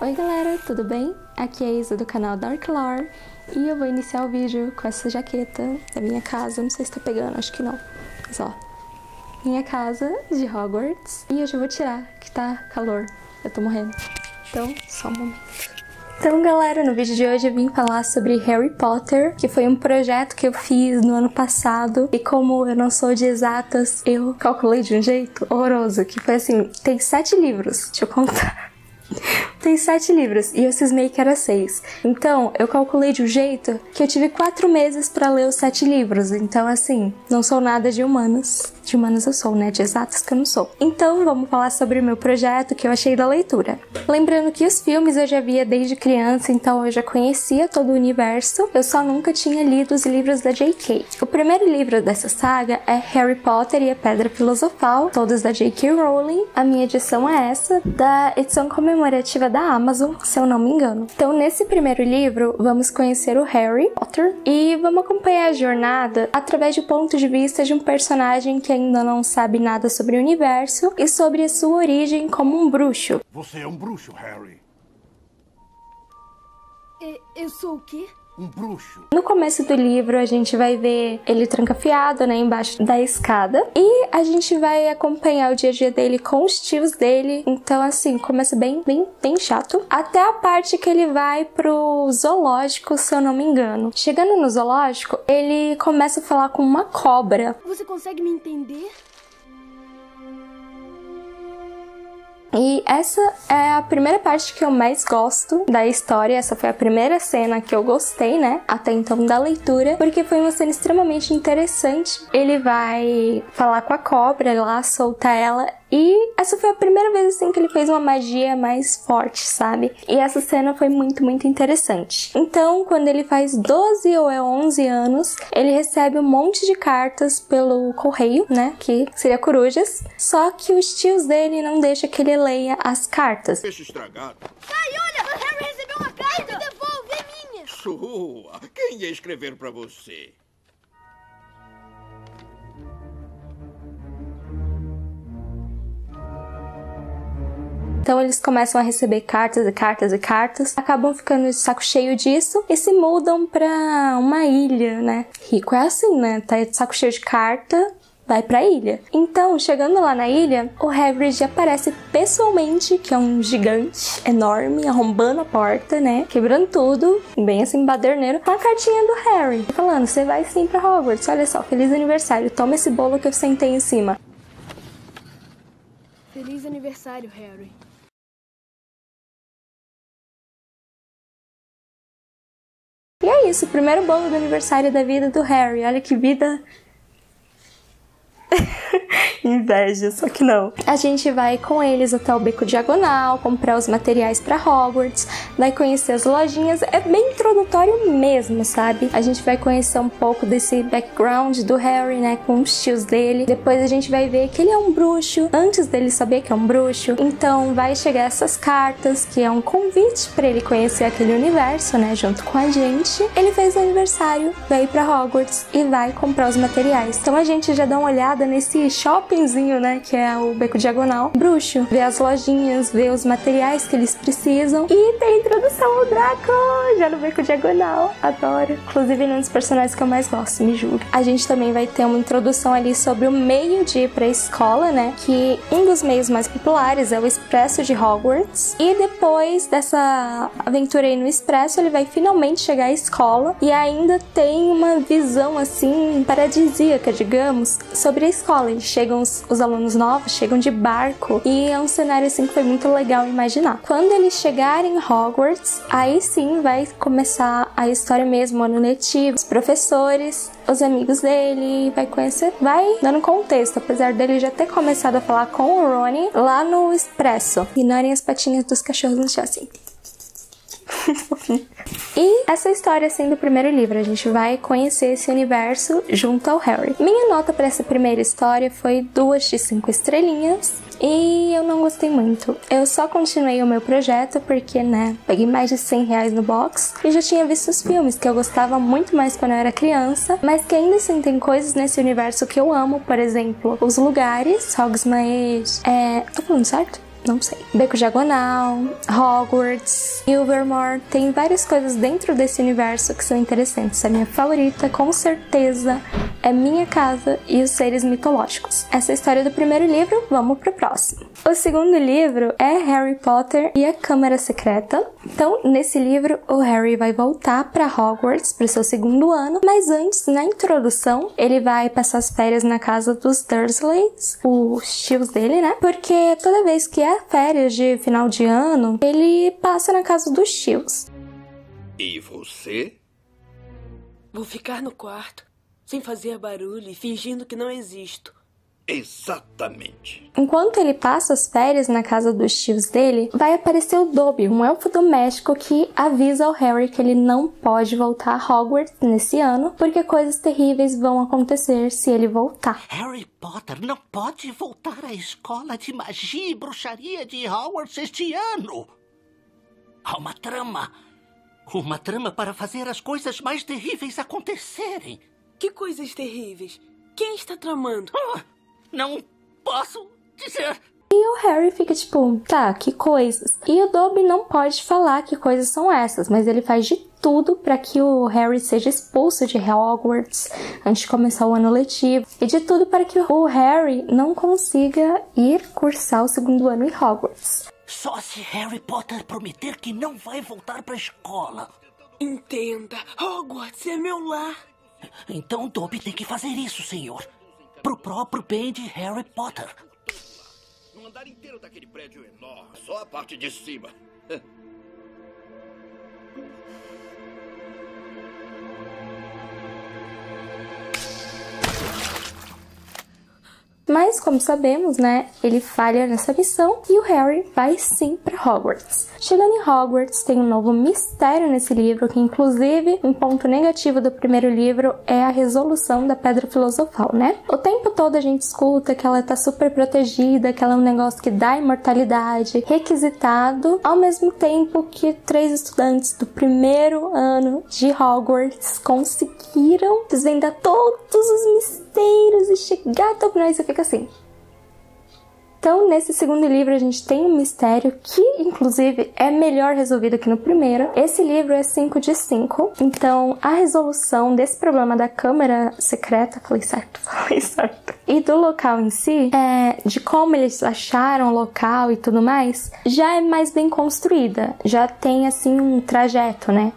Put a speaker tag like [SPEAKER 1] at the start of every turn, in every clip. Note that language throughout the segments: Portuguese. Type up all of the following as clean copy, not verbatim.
[SPEAKER 1] Oi galera, tudo bem? Aqui é a Isa do canal Dark Lore e eu vou iniciar o vídeo com essa jaqueta da minha casa. Não sei se tá pegando, acho que não. Mas ó, minha casa de Hogwarts. E hoje eu vou tirar, que tá calor. Eu tô morrendo. Então, só um momento. Então galera, no vídeo de hoje eu vim falar sobre Harry Potter, que foi um projeto que eu fiz no ano passado. E como eu não sou de exatas, eu calculei de um jeito horroroso, que foi assim, tem 7 livros, deixa eu contar. Tem 7 livros e eu cismei que era 6. Então, eu calculei de um jeito que eu tive 4 meses pra ler os 7 livros. Então, assim, não sou nada de humanas. De humanas eu sou, né? De exatas que eu não sou. Então, vamos falar sobre o meu projeto que eu achei da leitura. Lembrando que os filmes eu já via desde criança, então eu já conhecia todo o universo. Eu só nunca tinha lido os livros da J.K. O primeiro livro dessa saga é Harry Potter e a Pedra Filosofal, todos da J.K. Rowling. A minha edição é essa, da edição comemorativa da Amazon, se eu não me engano. Então, nesse primeiro livro, vamos conhecer o Harry Potter e vamos acompanhar a jornada através do ponto de vista de um personagem que ainda não sabe nada sobre o universo e sobre a sua origem como um bruxo.
[SPEAKER 2] Você é um bruxo, Harry.
[SPEAKER 3] Eu sou o quê?
[SPEAKER 2] Um bruxo.
[SPEAKER 1] No começo do livro a gente vai ver ele trancafiado, né, embaixo da escada, e a gente vai acompanhar o dia a dia dele com os tios dele. Então assim, começa bem chato, até a parte que ele vai pro zoológico, se eu não me engano. Chegando no zoológico, ele começa a falar com uma cobra.
[SPEAKER 3] Você consegue me entender?
[SPEAKER 1] E essa é a primeira parte que eu mais gosto da história. Essa foi a primeira cena que eu gostei, né? Até então da leitura, porque foi uma cena extremamente interessante. Ele vai falar com a cobra lá, soltar ela. E essa foi a primeira vez assim que ele fez uma magia mais forte, sabe? E essa cena foi muito interessante. Então, quando ele faz 12 ou 11 anos, ele recebe um monte de cartas pelo correio, né? Que seria corujas. Só que os tios dele não deixam que ele leia as cartas.
[SPEAKER 2] Peixe estragado.
[SPEAKER 3] Ai, olha! O Harry recebeu uma carta! Devolve, é minha!
[SPEAKER 2] Sua! Quem ia escrever pra você?
[SPEAKER 1] Então eles começam a receber cartas e cartas e cartas, acabam ficando de saco cheio disso e se mudam pra uma ilha, né? Rico é assim, né? Tá de saco cheio de carta, vai pra ilha. Então, chegando lá na ilha, o Hagrid aparece pessoalmente, que é um gigante enorme, arrombando a porta, né? Quebrando tudo, bem assim, baderneiro, com a cartinha do Harry. Falando, você vai sim pra Hogwarts, olha só, feliz aniversário, toma esse bolo que eu sentei em cima.
[SPEAKER 3] Feliz aniversário, Harry.
[SPEAKER 1] E é isso, o primeiro bolo do aniversário da vida do Harry. Olha que vida... Inveja, só que não. A gente vai com eles até o Beco Diagonal, comprar os materiais pra Hogwarts, vai conhecer as lojinhas, é bem introdutório mesmo, sabe? A gente vai conhecer um pouco desse background do Harry, né, com os tios dele. Depois a gente vai ver que ele é um bruxo, antes dele saber que é um bruxo. Então vai chegar essas cartas, que é um convite pra ele conhecer aquele universo, né, junto com a gente. Ele fez o aniversário, vai ir pra Hogwarts e vai comprar os materiais. Então a gente já dá uma olhada nesse shoppingzinho, né, que é o Beco Diagonal bruxo, ver as lojinhas, ver os materiais que eles precisam e tem a introdução ao Draco já no Beco Diagonal, adoro. Inclusive ele é um dos personagens que eu mais gosto, me julgue. A gente também vai ter uma introdução ali sobre o meio de ir pra escola, né, que um dos meios mais populares é o Expresso de Hogwarts, e depois dessa aventura aí no Expresso ele vai finalmente chegar à escola e ainda tem uma visão assim paradisíaca, digamos, sobre a escola. Eles chegam, os alunos novos chegam de barco e é um cenário assim que foi muito legal imaginar. Quando eles chegarem em Hogwarts, aí sim vai começar a história mesmo, o ano letivo, os professores, os amigos dele, vai conhecer, vai dando contexto, apesar dele já ter começado a falar com o Rony lá no Expresso. Ignorem as patinhas dos cachorros no chão assim. E essa história sendo o primeiro livro, a gente vai conhecer esse universo junto ao Harry. Minha nota para essa primeira história foi 2 de 5 estrelinhas e eu não gostei muito. Eu só continuei o meu projeto porque, né, peguei mais de R$100 no box e já tinha visto os filmes que eu gostava muito mais quando eu era criança, mas que ainda assim tem coisas nesse universo que eu amo, por exemplo, os lugares, Hogsmeade, tô falando certo? Não sei. Beco Diagonal, Hogwarts, Ilvermorny, tem várias coisas dentro desse universo que são interessantes. A minha favorita, com certeza, é Minha Casa e os Seres Mitológicos. Essa é a história do primeiro livro, vamos pro próximo. O segundo livro é Harry Potter e a Câmara Secreta. Então, nesse livro, o Harry vai voltar para Hogwarts para o seu segundo ano, mas antes, na introdução, ele vai passar as férias na casa dos Dursleys, os tios dele, né? Porque toda vez que é férias de final de ano, ele passa na casa dos tios.
[SPEAKER 2] E você?
[SPEAKER 4] Vou ficar no quarto, sem fazer barulho e fingindo que não existo.
[SPEAKER 2] Exatamente.
[SPEAKER 1] Enquanto ele passa as férias na casa dos tios dele, vai aparecer o Dobby, um elfo doméstico que avisa ao Harry que ele não pode voltar a Hogwarts nesse ano, porque coisas terríveis vão acontecer se ele voltar.
[SPEAKER 5] Harry Potter não pode voltar à escola de magia e bruxaria de Hogwarts este ano. Há uma trama. Uma trama para fazer as coisas mais terríveis acontecerem.
[SPEAKER 4] Que coisas terríveis? Quem está tramando?
[SPEAKER 5] Não posso dizer.
[SPEAKER 1] E o Harry fica tipo, tá, que coisas? E o Dobby não pode falar que coisas são essas, mas ele faz de tudo para que o Harry seja expulso de Hogwarts antes de começar o ano letivo. E de tudo para que o Harry não consiga ir cursar o segundo ano em Hogwarts.
[SPEAKER 5] Só se Harry Potter prometer que não vai voltar para a escola.
[SPEAKER 4] Entenda, Hogwarts é meu lar.
[SPEAKER 5] Então Dobby tem que fazer isso, senhor. Pro próprio bem de Harry Potter.
[SPEAKER 2] No andar inteiro daquele prédio enorme, só a parte de cima.
[SPEAKER 1] Mas, como sabemos, né, ele falha nessa missão e o Harry vai sim para Hogwarts. Chegando em Hogwarts, tem um novo mistério nesse livro, que inclusive um ponto negativo do primeiro livro é a resolução da Pedra Filosofal, né? O tempo todo a gente escuta que ela tá super protegida, que ela é um negócio que dá imortalidade, requisitado, ao mesmo tempo que 3 estudantes do primeiro ano de Hogwarts conseguiram desvendar todos os mistérios e chegar até o final. Isso fica assim. Então, nesse segundo livro, a gente tem um mistério que, inclusive, é melhor resolvido que no primeiro. Esse livro é 5 de 5. Então, a resolução desse problema da Câmara Secreta, falei certo. E do local em si, de como eles acharam o local e tudo mais, já é mais bem construída. Já tem, assim, um trajeto, né?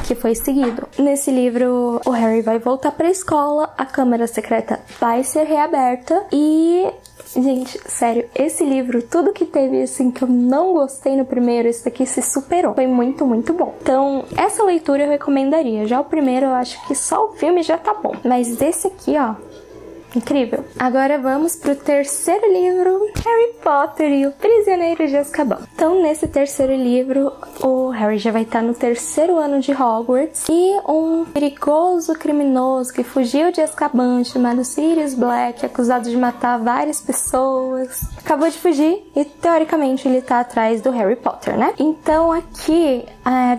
[SPEAKER 1] Que foi seguido. Nesse livro, o Harry vai voltar pra escola, a Câmara Secreta vai ser reaberta e... Gente, sério, esse livro, tudo que teve, assim, que eu não gostei no primeiro, esse daqui se superou. Foi muito, muito bom. Então, essa leitura eu recomendaria. Já o primeiro, eu acho que só o filme já tá bom. Mas esse aqui, ó, incrível. Agora vamos pro terceiro livro, Harry Potter e o Prisioneiro de Azkaban. Então, nesse terceiro livro, o Harry já vai estar no terceiro ano de Hogwarts e um perigoso criminoso que fugiu de Azkaban, chamado Sirius Black, acusado de matar várias pessoas, acabou de fugir e, teoricamente, ele tá atrás do Harry Potter, né? Então, aqui,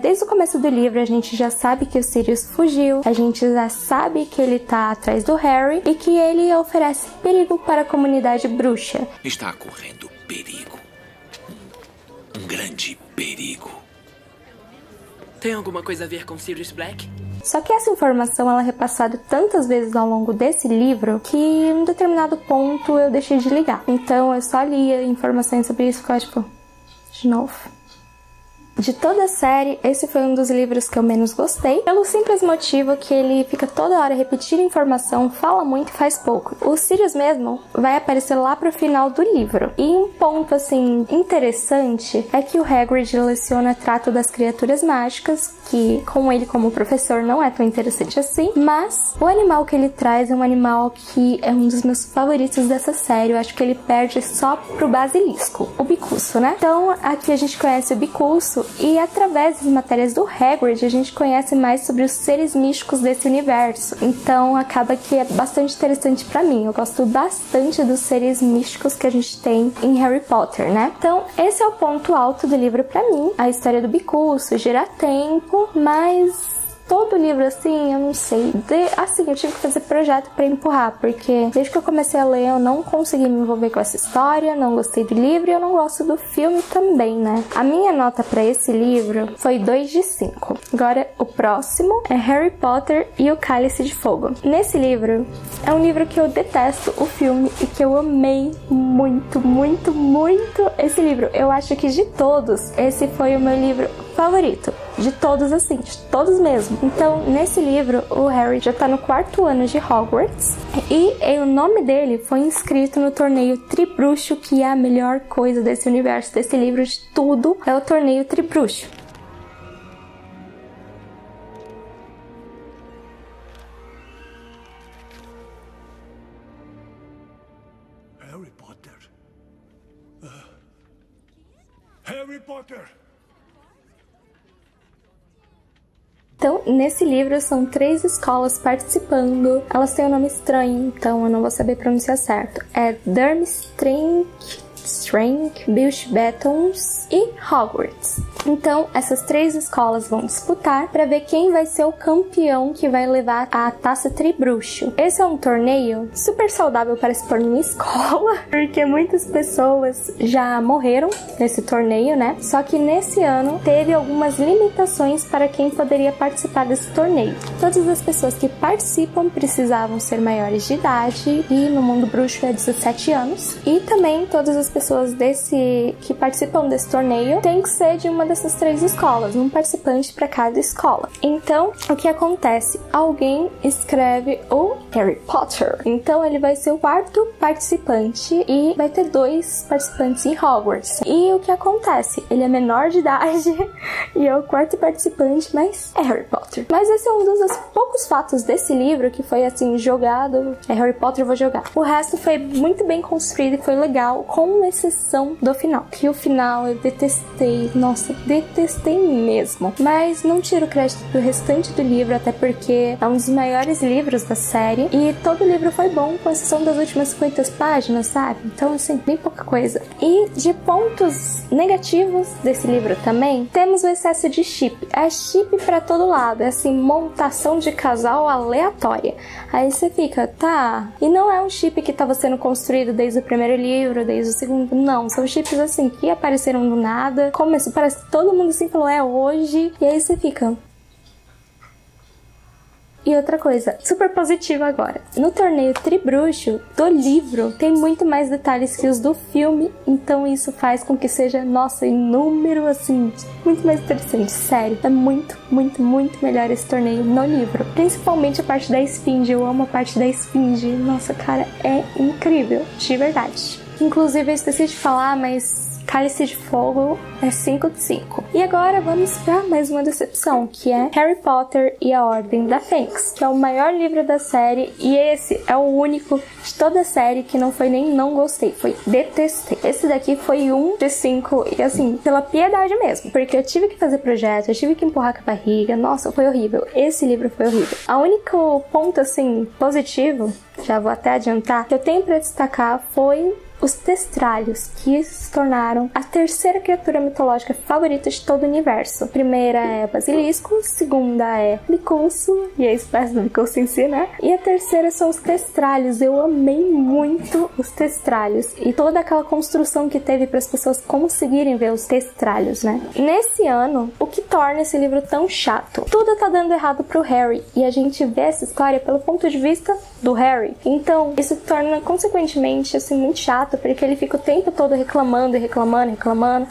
[SPEAKER 1] desde o começo do livro, a gente já sabe que o Sirius fugiu, a gente já sabe que ele tá atrás do Harry e que ele oferece perigo para a comunidade bruxa.
[SPEAKER 6] Está correndo perigo. Um grande perigo.
[SPEAKER 4] Tem alguma coisa a ver com Sirius Black?
[SPEAKER 1] Só que essa informação ela é repassada tantas vezes ao longo desse livro que em um determinado ponto eu deixei de ligar. Então eu só lia informações sobre isso e ficava tipo, de novo. De toda a série, esse foi um dos livros que eu menos gostei, pelo simples motivo que ele fica toda hora repetindo informação, fala muito e faz pouco. O Sirius mesmo vai aparecer lá pro final do livro. E um ponto, assim, interessante é que o Hagrid leciona trato das criaturas mágicas, que com ele como professor não é tão interessante assim, mas o animal que ele traz é um animal que é um dos meus favoritos dessa série. Eu acho que ele perde só pro basilisco, o bicuço, né? Então, aqui a gente conhece o bicuço, e através das matérias do Hagrid a gente conhece mais sobre os seres místicos desse universo. Então acaba que é bastante interessante pra mim. Eu gosto bastante dos seres místicos que a gente tem em Harry Potter, né? Então esse é o ponto alto do livro pra mim. A história do bicuço, o giratempo, mas todo o livro, assim, eu não sei. Assim, eu tive que fazer projeto pra empurrar, porque desde que eu comecei a ler, eu não consegui me envolver com essa história, não gostei do livro e eu não gosto do filme também, né? A minha nota pra esse livro foi 2 de 5. Agora, o próximo é Harry Potter e o Cálice de Fogo. Nesse livro, é um livro que eu detesto o filme e que eu amei muito, muito, muito esse livro. Eu acho que de todos, esse foi o meu livro favorito. De todos, assim, de todos mesmo. Então, nesse livro, o Harry já tá no 4º ano de Hogwarts e o nome dele foi inscrito no torneio Tribruxo, que é a melhor coisa desse universo, desse livro, de tudo, é o torneio Tribruxo.
[SPEAKER 2] Harry Potter. Harry Potter.
[SPEAKER 1] Então, nesse livro são 3 escolas participando. Elas têm um nome estranho, então eu não vou saber pronunciar certo. É Durmstrang, Bushbatons e Hogwarts. Então, essas 3 escolas vão disputar para ver quem vai ser o campeão que vai levar a taça Tribruxo. Esse é um torneio super saudável para se pôr numa escola, porque muitas pessoas já morreram nesse torneio, né? Só que nesse ano teve algumas limitações para quem poderia participar desse torneio. Todas as pessoas que participam precisavam ser maiores de idade e no mundo bruxo é 17 anos. E também todas as pessoas que participam desse torneio têm que ser de uma dessas 3 escolas, um participante para cada escola. Então, o que acontece? Alguém escreve o Harry Potter. Então, ele vai ser o 4º participante e vai ter 2 participantes em Hogwarts. E o que acontece? Ele é menor de idade e é o 4º participante, mas é Harry Potter. Mas esse é um dos poucos fatos desse livro que foi assim, jogado. É Harry Potter, eu vou jogar. O resto foi muito bem construído e foi legal, com exceção do final. Que o final eu detestei. Nossa, detestei mesmo. Mas não tiro o crédito do restante do livro, até porque é um dos maiores livros da série. E todo o livro foi bom, com exceção das últimas 50 páginas, sabe? Então, assim, bem pouca coisa. E de pontos negativos desse livro também, temos o excesso de chip. É chip pra todo lado. É assim, montação de casal aleatória. Aí você fica, tá. E não é um chip que estava sendo construído desde o primeiro livro, desde o segundo. Não, são chips assim que apareceram do nada. Começou, parece que todo mundo assim falou, é hoje. E aí você fica. E outra coisa, super positiva agora. No torneio Tribruxo do livro, tem muito mais detalhes que os do filme, então isso faz com que seja, nossa, em número, assim, muito mais interessante. Sério, é muito, muito, muito melhor esse torneio no livro. Principalmente a parte da esfinge, eu amo a parte da esfinge. Nossa, cara, é incrível, de verdade. Inclusive, eu esqueci de falar, mas Cálice de Fogo é 5 de 5. E agora vamos para mais uma decepção, que é Harry Potter e a Ordem da Fênix, que é o maior livro da série e esse é o único de toda a série que não foi nem não gostei, foi detestei. Esse daqui foi 1 de 5 e assim, pela piedade mesmo, porque eu tive que fazer projeto, eu tive que empurrar com a barriga, nossa, foi horrível. Esse livro foi horrível. O único ponto assim positivo, já vou até adiantar, que eu tenho para destacar foi os testralhos, que se tornaram a 3ª criatura mitológica favorita de todo o universo. A primeira é Basilisco, a segunda é Miculso, e a espécie do Miculso em si, né? E a 3ª são os testralhos. Eu amei muito os testralhos e toda aquela construção que teve para as pessoas conseguirem ver os testralhos, né? Nesse ano, o que torna esse livro tão chato? Tudo tá dando errado pro Harry e a gente vê essa história pelo ponto de vista do Harry. Então, isso torna, consequentemente, assim, muito chato, porque ele fica o tempo todo reclamando e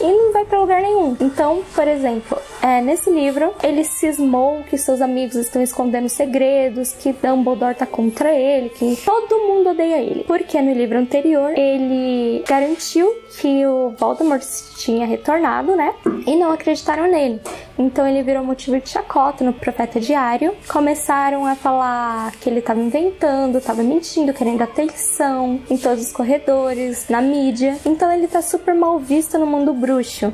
[SPEAKER 1] não vai pra lugar nenhum. Então, por exemplo, nesse livro, ele cismou que seus amigos estão escondendo segredos, que Dumbledore tá contra ele, que todo mundo odeia ele. Porque no livro anterior, ele garantiu que o Voldemort tinha retornado, né? E não acreditaram nele. Então ele virou motivo de chacota no Profeta Diário. Começaram a falar que ele estava inventando, estava mentindo, querendo atenção em todos os corredores, na mídia. Então ele tá super mal visto no mundo bruxo.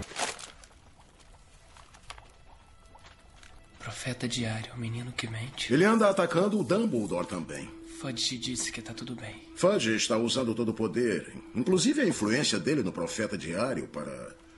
[SPEAKER 7] Profeta Diário, o menino que mente.
[SPEAKER 8] Ele anda atacando o Dumbledore também.
[SPEAKER 7] Fudge disse que tá tudo bem.
[SPEAKER 8] Fudge está usando todo o poder, inclusive a influência dele no Profeta Diário, para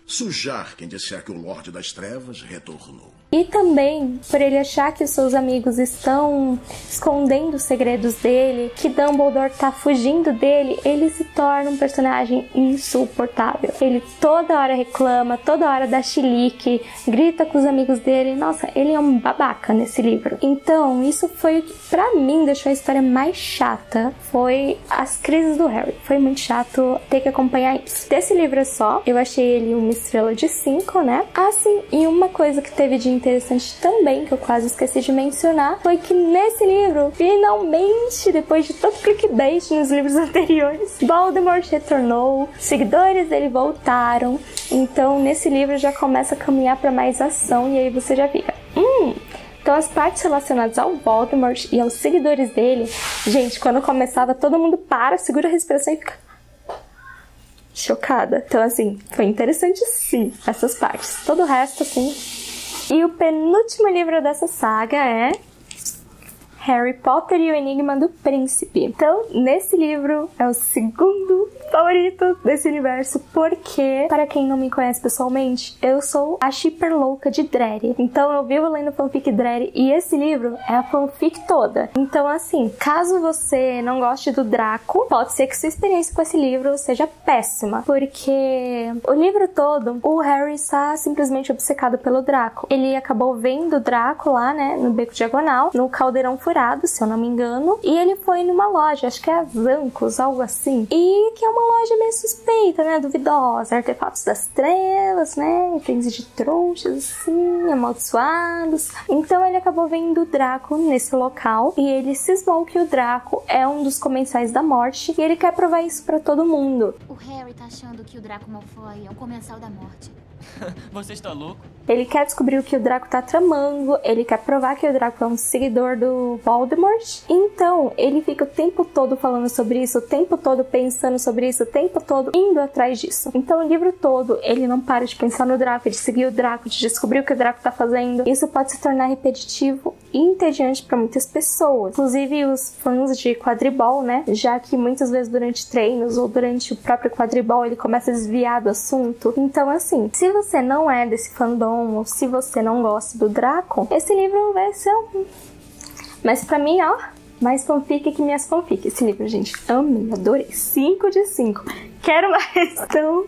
[SPEAKER 8] sujar quem disser que o Lorde das Trevas retornou.
[SPEAKER 1] E também por ele achar que os seus amigos estão escondendo os segredos dele, que Dumbledore tá fugindo dele, ele se torna um personagem insuportável. Ele toda hora reclama, toda hora dá chilique, grita com os amigos dele. Nossa, ele é um babaca nesse livro. Então, isso foi o que pra mim deixou a história mais chata. Foi as crises do Harry. Foi muito chato ter que acompanhar isso. Desse livro só, eu achei ele uma estrela de 5, né? Assim, e uma coisa que teve de interessante também, que eu quase esqueci de mencionar, foi que nesse livro, finalmente, depois de tanto clickbait nos livros anteriores, Voldemort retornou, os seguidores dele voltaram. Então, nesse livro já começa a caminhar para mais ação e aí você já fica, Então as partes relacionadas ao Voldemort e aos seguidores dele, gente, quando começava todo mundo para, segura a respiração e fica chocada. Então assim, foi interessante sim, essas partes. Todo o resto assim. E o penúltimo livro dessa saga é Harry Potter e o Enigma do Príncipe. Então, nesse livro é o segundo favorito desse universo, porque, para quem não me conhece pessoalmente, eu sou a shipper louca de Drarry. Então, eu vivo lendo fanfic Drarry e esse livro é a fanfic toda. Então, assim, caso você não goste do Draco, pode ser que sua experiência com esse livro seja péssima, porque o livro todo, o Harry está simplesmente obcecado pelo Draco. Ele acabou vendo o Draco lá, né, no Beco Diagonal, no Caldeirão Furado, se eu não me engano, e ele foi numa loja, acho que é a Zancos, algo assim, e que é uma loja meio suspeita, né, duvidosa, artefatos das trevas, né, itens de trouxas, assim, amaldiçoados. Então ele acabou vendo o Draco nesse local, e ele cismou que o Draco é um dos comensais da morte, e ele quer provar isso pra todo mundo.
[SPEAKER 9] O Harry tá achando que o Draco Malfoy é um comensal da morte.
[SPEAKER 7] Você está louco?
[SPEAKER 1] Ele quer descobrir o que o Draco tá tramando, ele quer provar que o Draco é um seguidor do Voldemort. Então, ele fica o tempo todo falando sobre isso, o tempo todo pensando sobre isso, o tempo todo indo atrás disso. Então, o livro todo, ele não para de pensar no Draco, de seguir o Draco, de descobrir o que o Draco tá fazendo. Isso pode se tornar repetitivo e entediante para muitas pessoas. Inclusive, os fãs de quadribol, né? Já que muitas vezes durante treinos ou durante o próprio quadribol, ele começa a desviar do assunto. Então, assim, se você não é desse fandom, ou se você não gosta do Draco, esse livro vai ser um... Mas pra mim, ó, mais fanfic que minhas fanfic. Esse livro, gente, amei, adorei. 5 de 5. Quero mais. Então,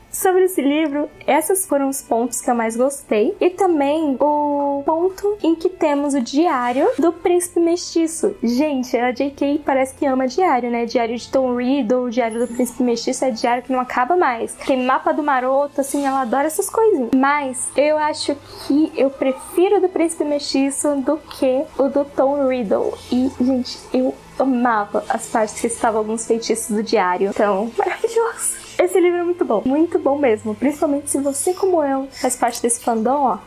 [SPEAKER 1] sobre esse livro, esses foram os pontos que eu mais gostei. E também o ponto em que temos o diário do Príncipe Mestiço. Gente, a J.K. parece que ama diário, né? Diário de Tom Riddle, diário do Príncipe Mestiço é diário que não acaba mais. Tem mapa do maroto, assim, ela adora essas coisinhas. Mas eu acho que eu prefiro o do Príncipe Mestiço do que o do Tom Riddle. E, gente, eu amava as partes que estavam alguns feitiços do diário. Então, maravilhoso. Esse livro é muito bom mesmo. Principalmente se você, como eu, faz parte desse fandom, ó.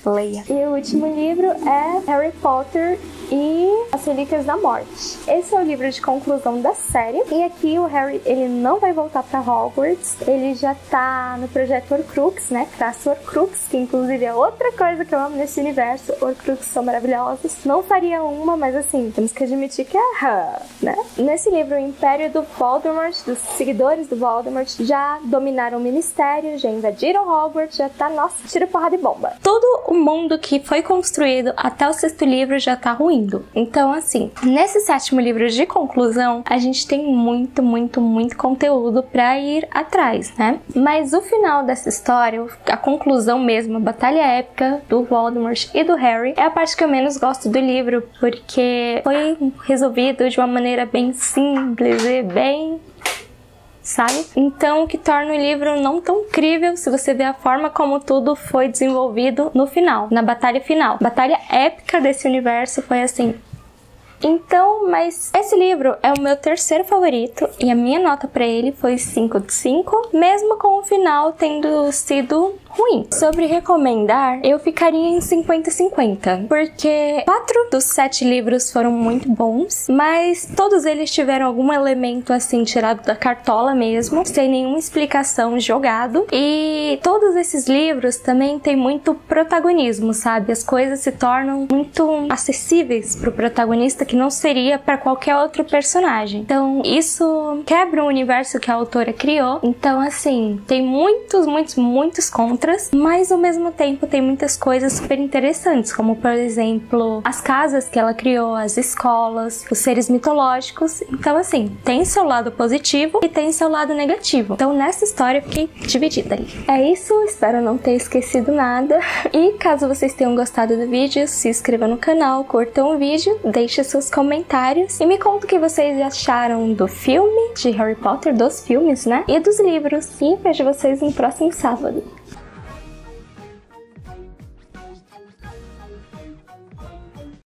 [SPEAKER 1] Leia. E o último livro é Harry Potter e as Relíquias da Morte. Esse é o livro de conclusão da série. E aqui o Harry, ele não vai voltar pra Hogwarts. Ele já tá no projeto Horcrux, né? Crasso Horcrux, que inclusive é outra coisa que eu amo nesse universo. Horcrux são maravilhosos. Não faria uma, mas assim, temos que admitir que é, né? Nesse livro, o Império do Voldemort, dos seguidores do Voldemort, já dominaram o Ministério, já invadiram Hogwarts, já tá, nossa, tira porrada e bomba. Todo o mundo que foi construído até o 6º livro já tá ruindo. Então, assim, nesse 7º livro de conclusão, a gente tem muito conteúdo pra ir atrás, né? Mas o final dessa história, a conclusão mesmo, a batalha épica do Voldemort e do Harry, é a parte que eu menos gosto do livro, porque foi resolvido de uma maneira bem simples e bem... sabe? Então, o que torna o livro não tão incrível se você vê a forma como tudo foi desenvolvido no final, na batalha final. A batalha épica desse universo foi assim. Então, mas esse livro é o meu 3º favorito e a minha nota pra ele foi 5 de 5, mesmo com o final tendo sido ruim. Sobre recomendar, eu ficaria em 50-50, porque 4 dos 7 livros foram muito bons, mas todos eles tiveram algum elemento assim tirado da cartola mesmo, sem nenhuma explicação, jogado, e todos esses livros também têm muito protagonismo, sabe? As coisas se tornam muito acessíveis pro protagonista, que não seria para qualquer outro personagem. Então, isso quebra o universo que a autora criou. Então, assim, tem muitos contos outras, mas ao mesmo tempo tem muitas coisas super interessantes, como por exemplo, as casas que ela criou, as escolas, os seres mitológicos. Então assim, tem seu lado positivo e tem seu lado negativo. Então nessa história eu fiquei dividida ali. É isso, espero não ter esquecido nada. E caso vocês tenham gostado do vídeo, se inscreva no canal, curtam o vídeo, deixem seus comentários e me conta o que vocês acharam do filme de Harry Potter, dos filmes, né? E dos livros. E vejo vocês no próximo sábado.